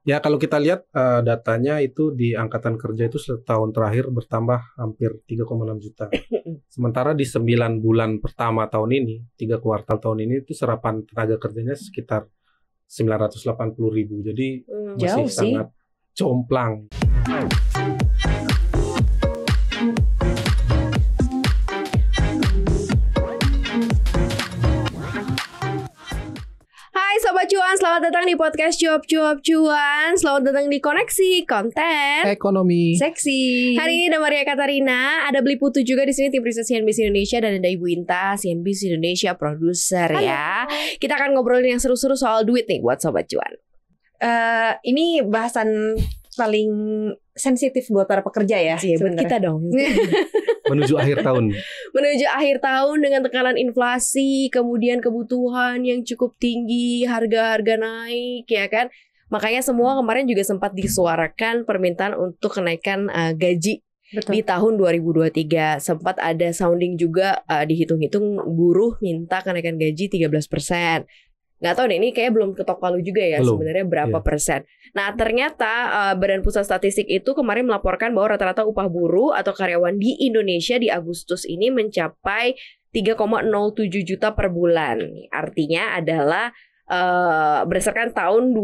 Ya, kalau kita lihat datanya itu di angkatan kerja itu setahun terakhir bertambah hampir 3,6 juta. Sementara di 9 bulan pertama tahun ini, 3 kuartal tahun ini itu serapan tenaga kerjanya sekitar 980.000. Jadi masih Jauh sih. sangat jomplang. Hai Sobat Cuan, selamat datang di podcast Cuap Cuan. Selamat datang di Koneksi Konten Ekonomi. Seksi. Hari ini ada Maria Katarina, ada Beli Putu juga di sini, tim riset CNBC Indonesia, dan ada Ibu Inta, CNBC Indonesia produser ya. Kita akan ngobrolin yang seru-seru soal duit nih buat Sobat Cuan. Ini bahasan paling sensitif buat para pekerja ya. Iya, buat sebenarnya. kita dong. Menuju akhir tahun. Menuju akhir tahun dengan tekanan inflasi, kemudian kebutuhan yang cukup tinggi, harga-harga naik, ya kan? Makanya semua kemarin juga sempat disuarakan permintaan untuk kenaikan gaji. Betul. Di tahun 2023 sempat ada sounding juga, dihitung-hitung buruh minta kenaikan gaji 13%. Nggak tahu deh, ini kayak belum ketok palu juga ya sebenarnya berapa persen. Nah ternyata Badan Pusat Statistik itu kemarin melaporkan bahwa rata-rata upah buruh atau karyawan di Indonesia di Agustus ini mencapai 3,07 juta per bulan. Artinya adalah berdasarkan tahun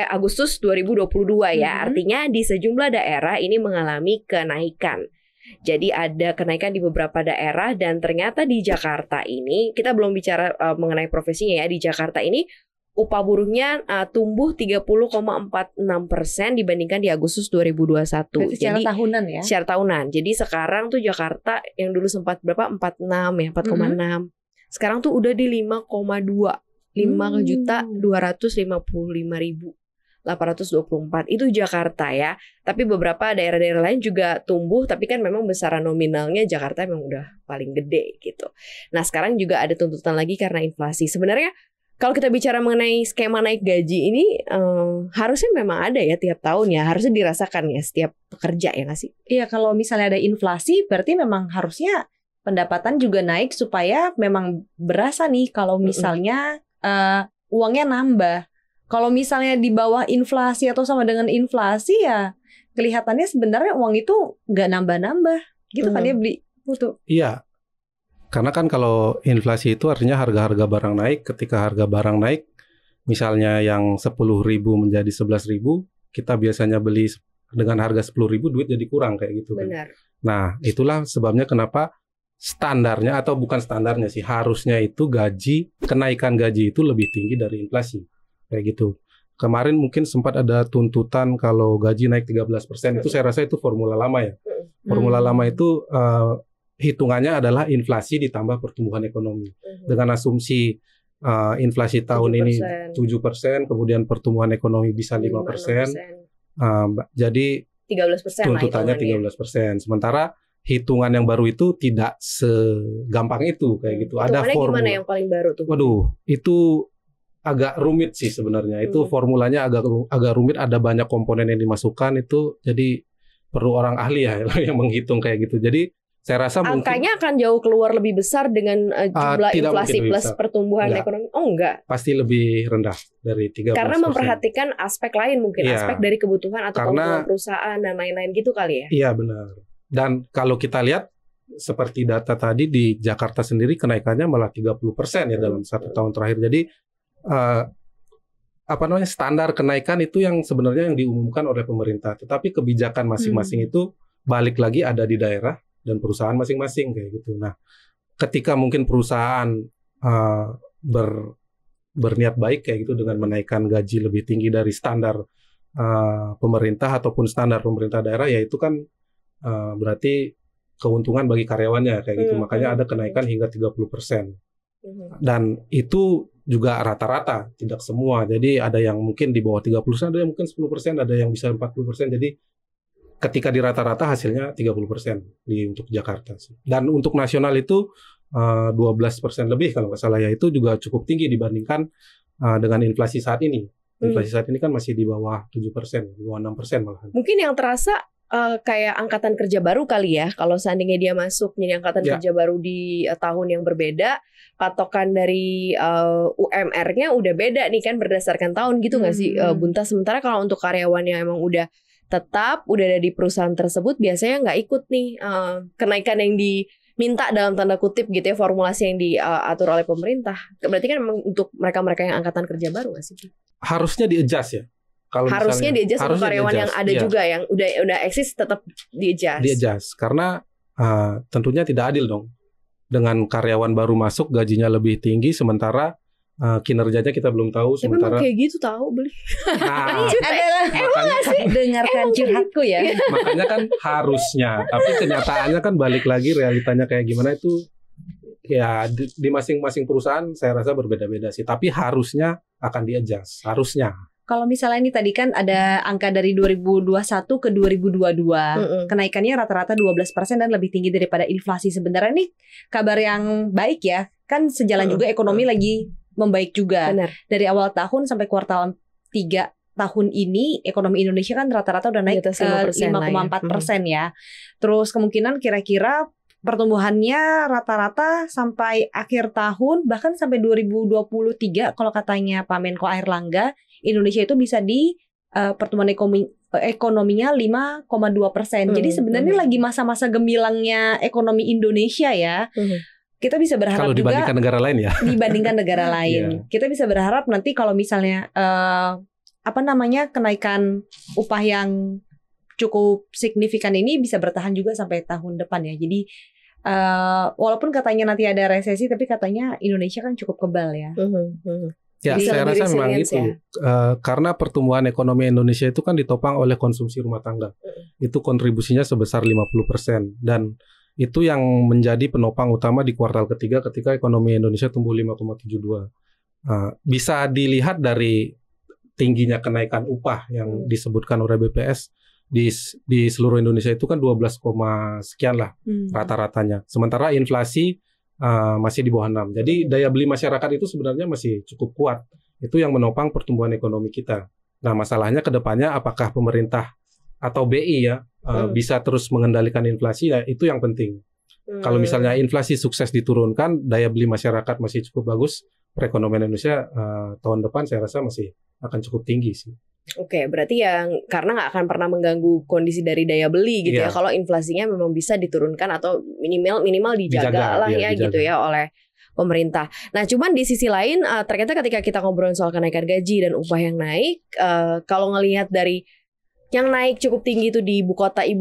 Agustus 2022 ya. Artinya di sejumlah daerah ini mengalami kenaikan. Jadi ada kenaikan di beberapa daerah, dan ternyata di Jakarta ini, kita belum bicara mengenai profesinya ya, di Jakarta ini upah buruhnya tumbuh 30,46% dibandingkan di Agustus 2021. Berarti secara tahunan ya? Secara tahunan. Jadi sekarang tuh Jakarta yang dulu sempat berapa? 46 ya, 4,6. Sekarang tuh udah di 5,2. 5.255.824 itu Jakarta ya. Tapi beberapa daerah-daerah lain juga tumbuh, tapi kan memang besaran nominalnya Jakarta memang udah paling gede gitu. Nah sekarang juga ada tuntutan lagi karena inflasi. Sebenarnya kalau kita bicara mengenai skema naik gaji ini harusnya memang ada ya tiap tahun ya, harusnya dirasakan ya setiap pekerja ya nggak sih? Iya, kalau misalnya ada inflasi berarti memang harusnya pendapatan juga naik supaya memang berasa nih kalau misalnya uangnya nambah. Kalau misalnya di bawah inflasi atau sama dengan inflasi ya kelihatannya sebenarnya uang itu nggak nambah-nambah gitu kan ya Beli Putu. Iya, karena kan kalau inflasi itu artinya harga-harga barang naik. Ketika harga barang naik, misalnya yang 10.000 menjadi 11.000, kita biasanya beli dengan harga 10.000, duit jadi kurang kayak gitu kan. Benar. Nah, itulah sebabnya kenapa standarnya, atau bukan standarnya sih, harusnya itu kenaikan gaji itu lebih tinggi dari inflasi. Kayak gitu. Kemarin mungkin sempat ada tuntutan kalau gaji naik 13%, itu saya rasa itu formula lama ya. Formula lama itu hitungannya adalah inflasi ditambah pertumbuhan ekonomi. Dengan asumsi inflasi tahun 7%. ini 7%, kemudian pertumbuhan ekonomi bisa 5%. Jadi 13% tuntutannya 13%. Sementara hitungan yang baru itu tidak segampang itu kayak gitu. Ada formula. Gimana yang paling baru tuh? Waduh, itu agak rumit sih sebenarnya. Itu formulanya agak rumit, ada banyak komponen yang dimasukkan itu, jadi perlu orang ahli ya yang menghitung kayak gitu. Jadi saya rasa angkanya akan jauh keluar lebih besar dengan jumlah inflasi plus pertumbuhan ekonomi. Oh enggak. Pasti lebih rendah dari 13%. Karena memperhatikan aspek lain mungkin, aspek dari kebutuhan atau keuntungan perusahaan dan lain-lain gitu kali ya. Iya benar. Dan kalau kita lihat seperti data tadi di Jakarta sendiri kenaikannya malah 30% ya dalam 1 tahun terakhir. Jadi standar kenaikan itu yang sebenarnya yang diumumkan oleh pemerintah, tetapi kebijakan masing-masing itu balik lagi ada di daerah dan perusahaan masing-masing kayak gitu. Nah, ketika mungkin perusahaan berniat baik kayak gitu dengan menaikkan gaji lebih tinggi dari standar pemerintah ataupun standar pemerintah daerah, ya itu kan berarti keuntungan bagi karyawannya kayak gitu. Makanya ada kenaikan hingga 30%. Dan itu juga rata-rata, tidak semua. Jadi ada yang mungkin di bawah 30%, ada yang mungkin 10%, ada yang bisa 40%. Jadi ketika di rata-rata hasilnya 30% untuk Jakarta sih. Dan untuk nasional itu 12% lebih kalau nggak salah ya. Itu juga cukup tinggi dibandingkan dengan inflasi saat ini. Inflasi saat ini kan masih di bawah 7%, di bawah 6% malahan. Mungkin yang terasa kayak angkatan kerja baru kali ya. Kalau seandainya dia masuk jadi angkatan kerja baru di tahun yang berbeda, patokan dari UMR-nya udah beda nih kan berdasarkan tahun gitu nggak sih, Bunta? Sementara kalau untuk karyawan yang emang udah tetap udah ada di perusahaan tersebut biasanya nggak ikut nih kenaikan yang diminta dalam tanda kutip gitu ya, formulasi yang diatur oleh pemerintah. Berarti kan memang untuk mereka-mereka yang angkatan kerja baru nggak sih? Harusnya di-adjust ya. Kalau harusnya di-adjust untuk karyawan yang ada juga yang udah eksis tetap di-adjust. Di-adjust karena tentunya tidak adil dong. Dengan karyawan baru masuk gajinya lebih tinggi sementara kinerjanya kita belum tahu. Tapi sementara emang kayak gitu tahu beli. Nah, emang sih dengarkan curhatku ya. Makanya kan harusnya, tapi kenyataannya kan balik lagi realitanya kayak gimana itu ya di masing-masing perusahaan saya rasa berbeda-beda sih. Tapi harusnya akan di-adjust, harusnya. Kalau misalnya ini tadi kan ada angka dari 2021 ke 2022, kenaikannya rata-rata 12% dan lebih tinggi daripada inflasi. Sebenarnya ini kabar yang baik ya, kan sejalan juga ekonomi lagi membaik juga. Benar. Dari awal tahun sampai kuartal 3 tahun ini ekonomi Indonesia kan rata-rata udah naik ke 5,4% ya. Terus kemungkinan kira-kira pertumbuhannya rata-rata sampai akhir tahun bahkan sampai 2023 kalau katanya Pak Menko Airlangga, Indonesia itu bisa di pertumbuhan ekonominya 5,2%. Jadi sebenarnya lagi masa-masa gemilangnya ekonomi Indonesia ya. Kita bisa berharap kalau dibandingkan juga negara lain ya. Dibandingkan negara lain. Kita bisa berharap nanti kalau misalnya kenaikan upah yang cukup signifikan ini bisa bertahan juga sampai tahun depan ya. Jadi walaupun katanya nanti ada resesi, tapi katanya Indonesia kan cukup kebal ya. Ya, saya rasa memang itu. Karena pertumbuhan ekonomi Indonesia itu kan ditopang oleh konsumsi rumah tangga. Itu kontribusinya sebesar 50%. Dan itu yang menjadi penopang utama di kuartal ketiga ketika ekonomi Indonesia tumbuh 5,72. Bisa dilihat dari tingginya kenaikan upah yang disebutkan oleh BPS di seluruh Indonesia itu kan 12, sekian lah rata-ratanya. Sementara inflasi masih di bawah 6. Jadi daya beli masyarakat itu sebenarnya masih cukup kuat. Itu yang menopang pertumbuhan ekonomi kita. Nah, masalahnya ke depannya apakah pemerintah atau BI ya bisa terus mengendalikan inflasi, ya itu yang penting. Kalau misalnya inflasi sukses diturunkan, daya beli masyarakat masih cukup bagus, perekonomian Indonesia tahun depan saya rasa masih akan cukup tinggi sih. Oke, berarti karena nggak akan pernah mengganggu kondisi dari daya beli gitu ya. Kalau inflasinya memang bisa diturunkan atau minimal dijaga lah ya dijaga. Gitu ya oleh pemerintah. Nah, cuman di sisi lain ternyata ketika kita ngobrol soal kenaikan gaji dan upah yang naik, kalau ngelihat dari yang naik cukup tinggi itu di ibu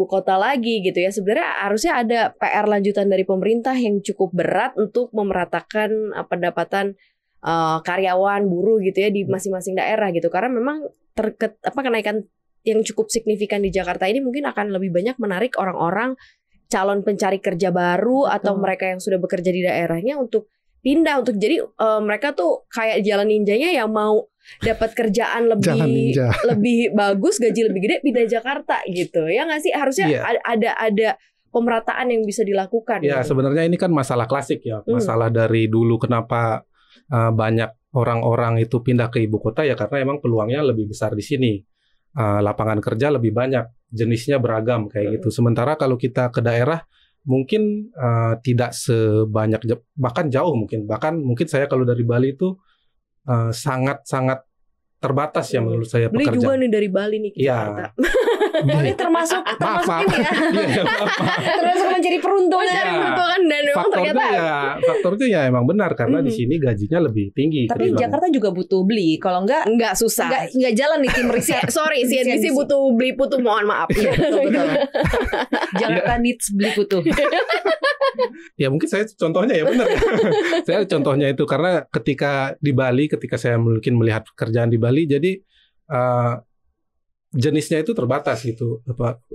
kota lagi gitu ya. Sebenarnya harusnya ada PR lanjutan dari pemerintah yang cukup berat untuk memeratakan pendapatan karyawan, buruh gitu ya di masing-masing daerah gitu. Karena memang kenaikan yang cukup signifikan di Jakarta ini mungkin akan lebih banyak menarik orang-orang calon pencari kerja baru atau mereka yang sudah bekerja di daerahnya untuk pindah, untuk jadi mereka tuh kayak jalan ninjanya yang mau dapat kerjaan lebih bagus, gaji lebih gede, pindah Jakarta gitu. Ya nggak sih? Harusnya ada pemerataan yang bisa dilakukan. Ya, gitu. Sebenarnya ini kan masalah klasik ya. Masalah dari dulu kenapa banyak orang-orang itu pindah ke ibu kota ya karena emang peluangnya lebih besar di sini. Lapangan kerja lebih banyak, jenisnya beragam kayak gitu. Sementara kalau kita ke daerah mungkin tidak sebanyak, bahkan jauh mungkin. Bahkan mungkin saya kalau dari Bali itu sangat-sangat terbatas ya menurut saya pekerjaan. Beli juga nih dari Bali nih kita. Ini termasuk ini ya. Termasuk mencari peruntungan. Dan memang faktornya ya emang benar karena di sini gajinya lebih tinggi. Tapi Jakarta juga butuh beli. Kalau enggak susah. Enggak jalan nih tim riset. Sorry, CNBC butuh beli putu, mohon maaf. Betul. Jakarta needs beli putu. Ya mungkin saya contohnya ya benar ya. Saya contohnya itu karena ketika di Bali, ketika saya mungkin melihat pekerjaan di Bali, jadi jenisnya itu terbatas gitu.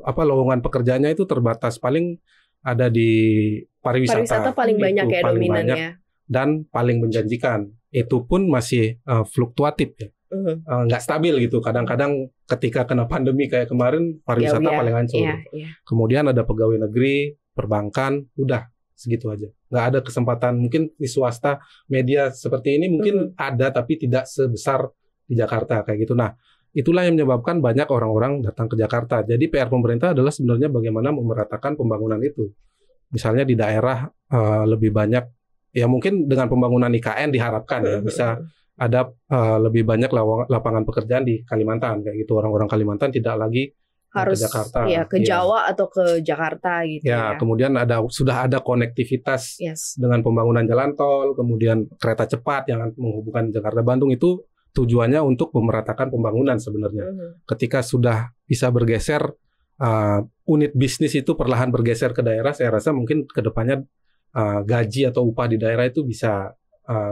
Apa lowongan pekerjaannya itu terbatas, paling ada di pariwisata paling banyak ya dominannya dan paling menjanjikan. Itu pun masih fluktuatif ya. Nggak stabil gitu. Kadang-kadang ketika kena pandemi kayak kemarin pariwisata paling hancur. Kemudian ada pegawai negeri, perbankan, udah segitu aja. Nggak ada kesempatan mungkin di swasta media seperti ini mungkin ada tapi tidak sebesar di Jakarta kayak gitu. Nah, itulah yang menyebabkan banyak orang-orang datang ke Jakarta. Jadi PR pemerintah adalah sebenarnya bagaimana memeratakan pembangunan itu. Misalnya di daerah lebih banyak, ya mungkin dengan pembangunan IKN diharapkan ya bisa ada lebih banyak lapangan pekerjaan di Kalimantan kayak gitu. Orang-orang Kalimantan tidak lagi harus ke Jakarta, ya ke Jawa atau ke Jakarta gitu ya. Kemudian sudah ada konektivitas dengan pembangunan jalan tol, kemudian kereta cepat yang menghubungkan Jakarta Bandung, itu tujuannya untuk memeratakan pembangunan sebenarnya. Ketika sudah bisa bergeser, unit bisnis itu perlahan bergeser ke daerah, saya rasa mungkin kedepannya gaji atau upah di daerah itu bisa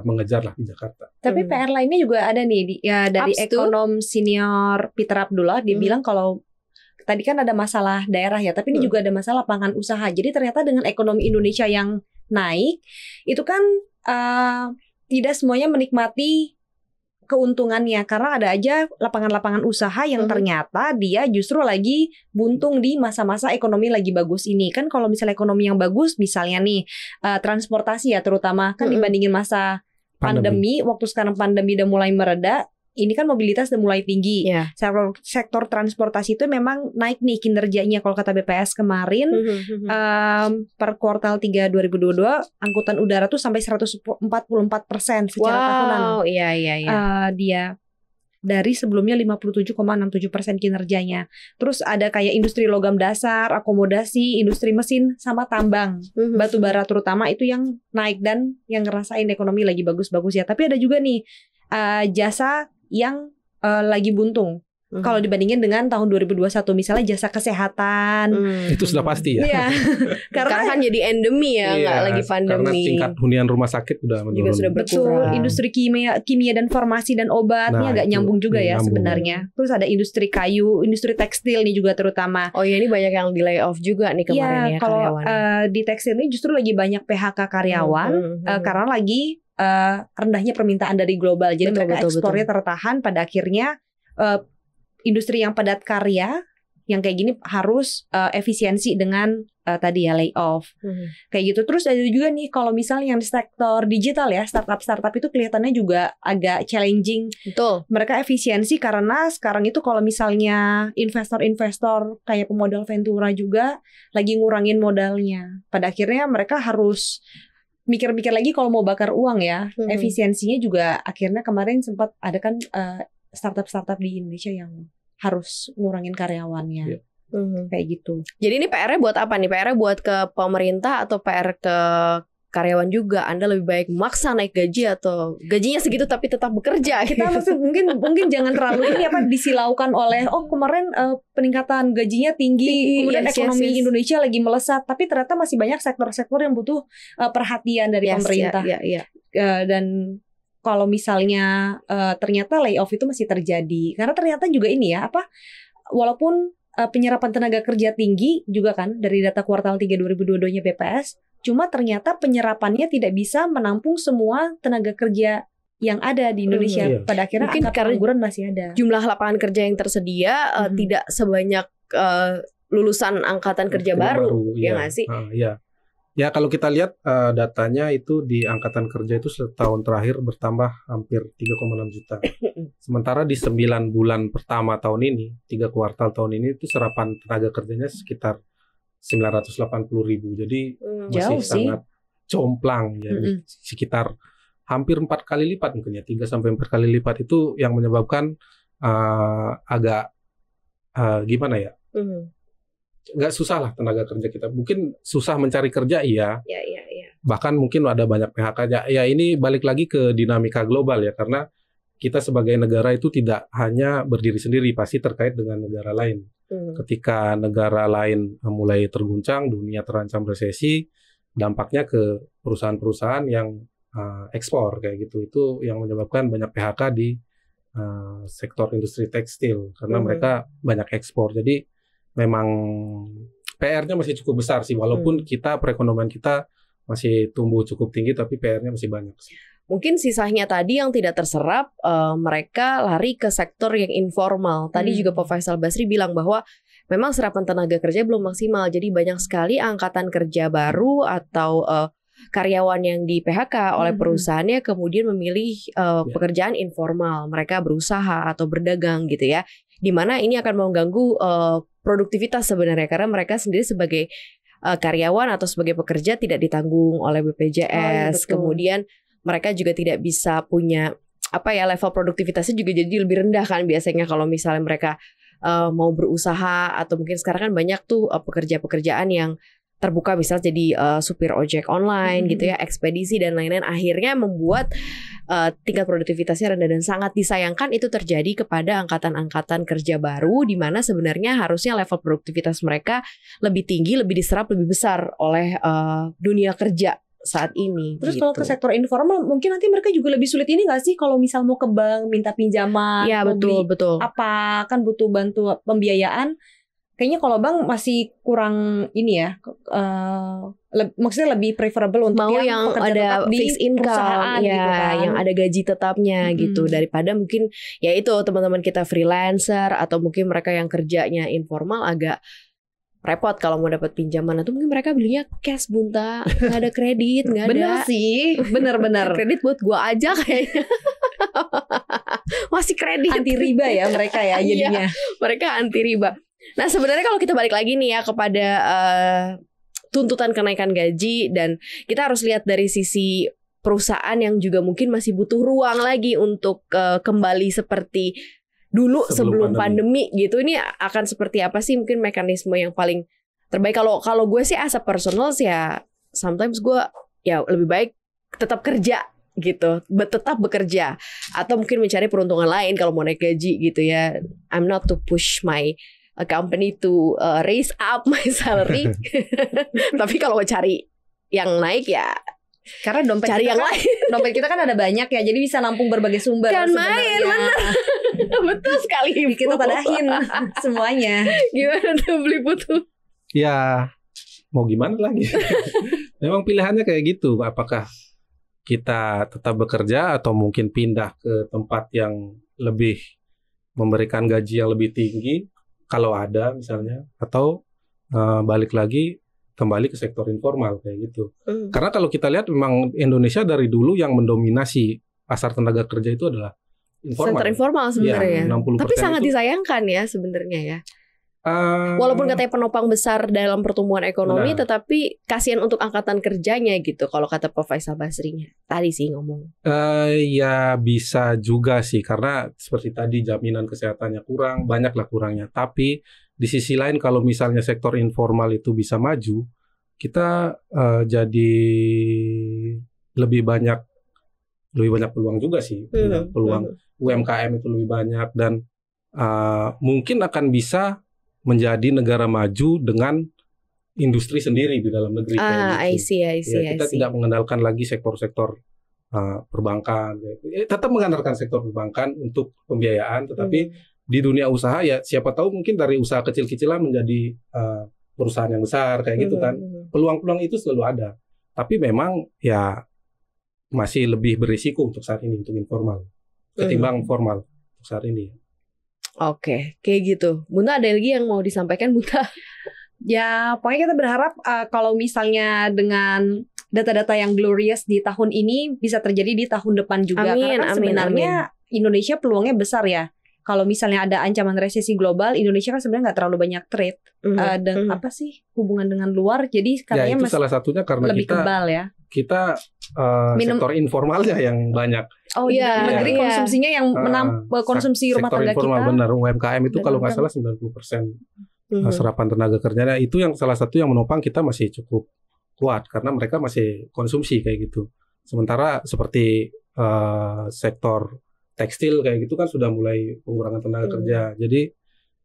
mengejar lah di Jakarta. Tapi PR lainnya juga ada nih, dari ekonom senior Peter Abdullah, dia bilang kalau tadi kan ada masalah daerah ya, tapi ini juga ada masalah lapangan usaha. Jadi ternyata dengan ekonomi Indonesia yang naik, itu kan tidak semuanya menikmati keuntungannya, karena ada aja lapangan-lapangan usaha yang ternyata dia justru lagi buntung di masa-masa ekonomi lagi bagus ini. Kan kalau misalnya ekonomi yang bagus, misalnya nih transportasi ya terutama, kan dibandingin masa pandemi, waktu sekarang pandemi udah mulai mereda, ini kan mobilitas udah mulai tinggi. Sektor transportasi itu memang naik nih kinerjanya. Kalau kata BPS kemarin, per kuartal 3 2022, angkutan udara tuh sampai 144% secara tahunan. Dia dari sebelumnya 57,67% kinerjanya. Terus ada kayak industri logam dasar, akomodasi, industri mesin, sama tambang, batu bara terutama itu yang naik dan yang ngerasain ekonomi lagi bagus-bagus ya. Tapi ada juga nih jasa yang lagi buntung. Kalau dibandingin dengan tahun 2021, misalnya jasa kesehatan, itu sudah pasti ya. Karena kan jadi endemi ya, nggak lagi pandemi. Karena tingkat hunian rumah sakit udah menurun. Juga sudah berkurang. Industri kimia dan farmasi dan obatnya agak nyambung juga ya sebenarnya. Terus ada industri kayu, industri tekstil nih juga terutama. Oh ya, ini banyak yang di layoff juga nih kemarin ya kalau karyawan. Di tekstil ini justru lagi banyak PHK karyawan karena lagi rendahnya permintaan dari global. Jadi mereka ekspornya tertahan, pada akhirnya industri yang padat karya yang kayak gini harus efisiensi dengan tadi ya layoff kayak gitu. Terus ada juga nih kalau misalnya yang di sektor digital ya, startup itu kelihatannya juga agak challenging. Betul. Mereka efisiensi karena sekarang itu kalau misalnya investor kayak pemodal Ventura juga lagi ngurangin modalnya. Pada akhirnya mereka harus mikir-mikir lagi kalau mau bakar uang ya. Efisiensinya juga akhirnya kemarin sempat ada kan startup di Indonesia yang harus ngurangin karyawannya. Kayak gitu. Jadi ini PR-nya buat apa nih? PR-nya buat ke pemerintah atau PR ke karyawan juga? Anda lebih baik maksa naik gaji atau gajinya segitu tapi tetap bekerja? Kita maksud mungkin jangan terlalu ini disilaukan oleh kemarin peningkatan gajinya tinggi, kemudian ekonomi Indonesia lagi melesat, tapi ternyata masih banyak sektor-sektor yang butuh perhatian dari pemerintah. Dan kalau misalnya ternyata layoff itu masih terjadi, karena ternyata juga ini ya walaupun penyerapan tenaga kerja tinggi juga kan dari data kuartal 3 2022-nya BPS, cuma ternyata penyerapannya tidak bisa menampung semua tenaga kerja yang ada di Indonesia. Pada akhirnya angka pengangguran masih ada. Jumlah lapangan kerja yang tersedia tidak sebanyak lulusan angkatan kerja baru, ya nggak sih? Ya kalau kita lihat datanya itu di angkatan kerja itu setahun terakhir bertambah hampir 3,6 juta. Sementara di 9 bulan pertama tahun ini, 3 kuartal tahun ini itu serapan tenaga kerjanya sekitar 980.000. Jadi masih sangat jomplang ya, sekitar hampir 4 kali lipat mungkin ya, 3-4 kali lipat. Itu yang menyebabkan agak gimana ya? Nggak susah lah tenaga kerja kita. Mungkin susah mencari kerja iya. Bahkan mungkin ada banyak PHK. Ya ini balik lagi ke dinamika global ya, karena kita sebagai negara itu tidak hanya berdiri sendiri, pasti terkait dengan negara lain. Ketika negara lain mulai terguncang, dunia terancam resesi, dampaknya ke perusahaan-perusahaan yang ekspor kayak gitu. Itu yang menyebabkan banyak PHK di sektor industri tekstil karena mereka banyak ekspor. Jadi memang PR-nya masih cukup besar sih, walaupun kita perekonomian kita masih tumbuh cukup tinggi, tapi PR-nya masih banyak sih. Mungkin sisanya tadi yang tidak terserap, mereka lari ke sektor yang informal. Tadi juga Pak Faisal Basri bilang bahwa memang serapan tenaga kerja belum maksimal, jadi banyak sekali angkatan kerja baru atau karyawan yang di PHK oleh perusahaannya kemudian memilih pekerjaan informal, mereka berusaha atau berdagang gitu ya, di mana ini akan mengganggu produktivitas sebenarnya karena mereka sendiri sebagai karyawan atau sebagai pekerja tidak ditanggung oleh BPJS, kemudian mereka juga tidak bisa punya level produktivitasnya juga jadi lebih rendah kan biasanya kalau misalnya mereka mau berusaha, atau mungkin sekarang kan banyak tuh pekerjaan yang terbuka misalnya jadi supir ojek online gitu ya, ekspedisi dan lain-lain, akhirnya membuat tingkat produktivitasnya rendah dan sangat disayangkan itu terjadi kepada angkatan-angkatan kerja baru di mana sebenarnya harusnya level produktivitas mereka lebih tinggi, lebih diserap lebih besar oleh dunia kerja saat ini. Terus gitu. kalau ke sektor informal mungkin nanti mereka juga lebih sulit ini nggak sih kalau misal mau ke bank minta pinjaman, ya betul. Apa kan butuh bantu pembiayaan. Kayaknya kalau bank masih kurang ini ya, maksudnya lebih preferable untuk mau yang ada fixed income, ya, gitu kan, yang ada gaji tetapnya gitu, daripada mungkin ya itu teman-teman kita freelancer atau mungkin mereka yang kerjanya informal agak repot kalau mau dapat pinjaman, atau mungkin mereka belinya cash Bunta, nggak ada kredit, nggak ada. Bener sih, bener. Kredit buat gua aja kayaknya. Masih kredit. Anti riba ya mereka ya jadinya. Mereka anti riba. Nah sebenarnya kalau kita balik lagi nih ya kepada tuntutan kenaikan gaji, dan kita harus lihat dari sisi perusahaan yang juga mungkin masih butuh ruang lagi untuk kembali seperti dulu sebelum pandemi gitu. Ini akan seperti apa sih mungkin mekanisme yang paling terbaik? Kalau gue sih as a personal ya sometimes gue ya lebih baik tetap kerja gitu, tetap bekerja, atau mungkin mencari peruntungan lain kalau mau naik gaji gitu ya. I'm not to push my company to raise up my salary. Tapi kalau mau cari yang naik ya karena dompet cari kita yang lain. Dompet kita kan ada banyak ya, jadi bisa nampung berbagai sumber kan main, bener. Betul sekali Ibu. Kita tadahin semuanya. Gimana tuh beli butuh? Ya mau gimana lagi. Memang pilihannya kayak gitu. Apakah kita tetap bekerja atau mungkin pindah ke tempat yang lebih memberikan gaji yang lebih tinggi kalau ada misalnya, atau balik lagi kembali ke sektor informal kayak gitu. Karena kalau kita lihat memang Indonesia dari dulu yang mendominasi pasar tenaga kerja itu adalah informal. Sektor informal sebenarnya. Ya, tapi sangat disayangkan ya sebenarnya ya. Walaupun katanya penopang besar dalam pertumbuhan ekonomi, tetapi kasihan untuk angkatan kerjanya gitu. Kalau kata Prof. Faisal Basrinya tadi sih ngomong. Ya bisa juga sih, karena seperti tadi jaminan kesehatannya kurang, banyaklah kurangnya. Tapi di sisi lain kalau misalnya sektor informal itu bisa maju, kita jadi lebih banyak peluang juga sih. Peluang UMKM itu lebih banyak, dan mungkin akan bisa menjadi negara maju dengan industri sendiri di dalam negeri. I see. Kita tidak mengandalkan lagi sektor-sektor perbankan. Tetap mengandalkan sektor perbankan untuk pembiayaan, tetapi di dunia usaha ya siapa tahu mungkin dari usaha kecil-kecilan menjadi perusahaan yang besar kayak gitu kan. Peluang-peluang itu selalu ada. Tapi memang ya masih lebih berisiko untuk saat ini untuk informal ketimbang formal untuk saat ini. Oke, kayak gitu. Bunta, ada lagi yang mau disampaikan, Bunta? Ya, pokoknya kita berharap kalau misalnya dengan data-data yang glorious di tahun ini bisa terjadi di tahun depan juga. Karena kan sebenarnya Indonesia peluangnya besar ya. Kalau misalnya ada ancaman resesi global, Indonesia kan sebenarnya nggak terlalu banyak trade dan apa sih hubungan dengan luar. Jadi katanya itu salah satunya karena lebih kebal ya. Kita sektor informalnya yang banyak. Oh iya, negeri konsumsinya yang konsumsi rumah tangga kita. Sektor informal benar, UMKM itu kalau nggak salah 90% serapan tenaga kerjanya. Itu yang salah satu yang menopang kita masih cukup kuat karena mereka masih konsumsi kayak gitu. Sementara seperti sektor tekstil kayak gitu kan sudah mulai pengurangan tenaga kerja. Jadi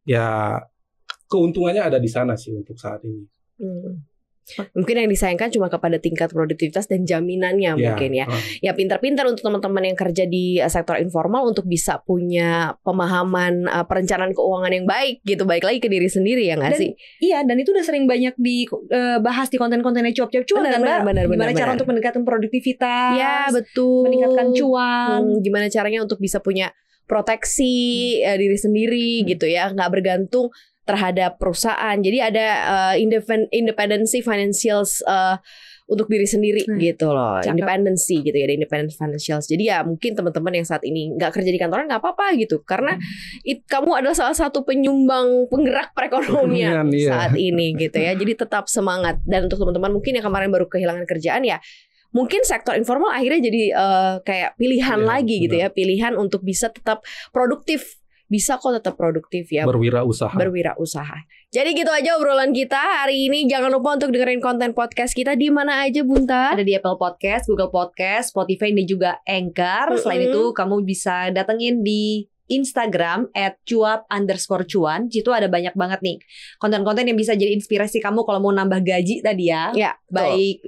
ya keuntungannya ada di sana sih untuk saat ini. Mungkin yang disayangkan cuma kepada tingkat produktivitas dan jaminannya mungkin ya. Ya pintar-pintar untuk teman-teman yang kerja di sektor informal untuk bisa punya pemahaman perencanaan keuangan yang baik gitu. Baik lagi ke diri sendiri ya nggak sih? Iya, dan itu udah sering banyak dibahas di konten-kontennya cuap-cuap cuan kan Mbak? Gimana cara untuk meningkatkan produktivitas? Ya betul. Meningkatkan cuan. Gimana caranya untuk bisa punya proteksi diri sendiri gitu ya, nggak bergantung terhadap perusahaan. Jadi ada independency financials untuk diri sendiri gitu loh. Cakep. Independency gitu ya, independent financials. Jadi ya mungkin teman-teman yang saat ini nggak kerja di kantoran nggak apa-apa gitu, karena kamu adalah salah satu penyumbang penggerak perekonomian saat ini gitu ya. Jadi tetap semangat. Dan untuk teman-teman mungkin yang kemarin baru kehilangan kerjaan ya, mungkin sektor informal akhirnya jadi kayak pilihan lagi gitu ya, pilihan untuk bisa tetap produktif. Bisa kok tetap produktif ya. Berwirausaha. Jadi gitu aja obrolan kita hari ini. Jangan lupa untuk dengerin konten podcast kita di mana aja, Bunta? Ada di Apple Podcast, Google Podcast, Spotify, dan juga Anchor. Selain itu kamu bisa datengin di Instagram @cuap_cuan. Situ ada banyak banget nih konten-konten yang bisa jadi inspirasi kamu kalau mau nambah gaji tadi ya. Baik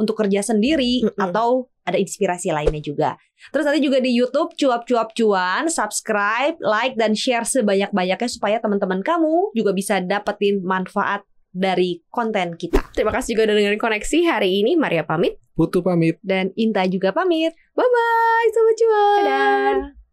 untuk kerja sendiri atau ada inspirasi lainnya juga. Terus nanti juga di YouTube cuap-cuap-cuan, subscribe, like, dan share sebanyak-banyaknya supaya teman-teman kamu juga bisa dapetin manfaat dari konten kita. Terima kasih juga udah dengerin Koneksi hari ini. Maria pamit, Putu pamit, dan Inta juga pamit. Bye-bye Sobat Cuan. Dadah.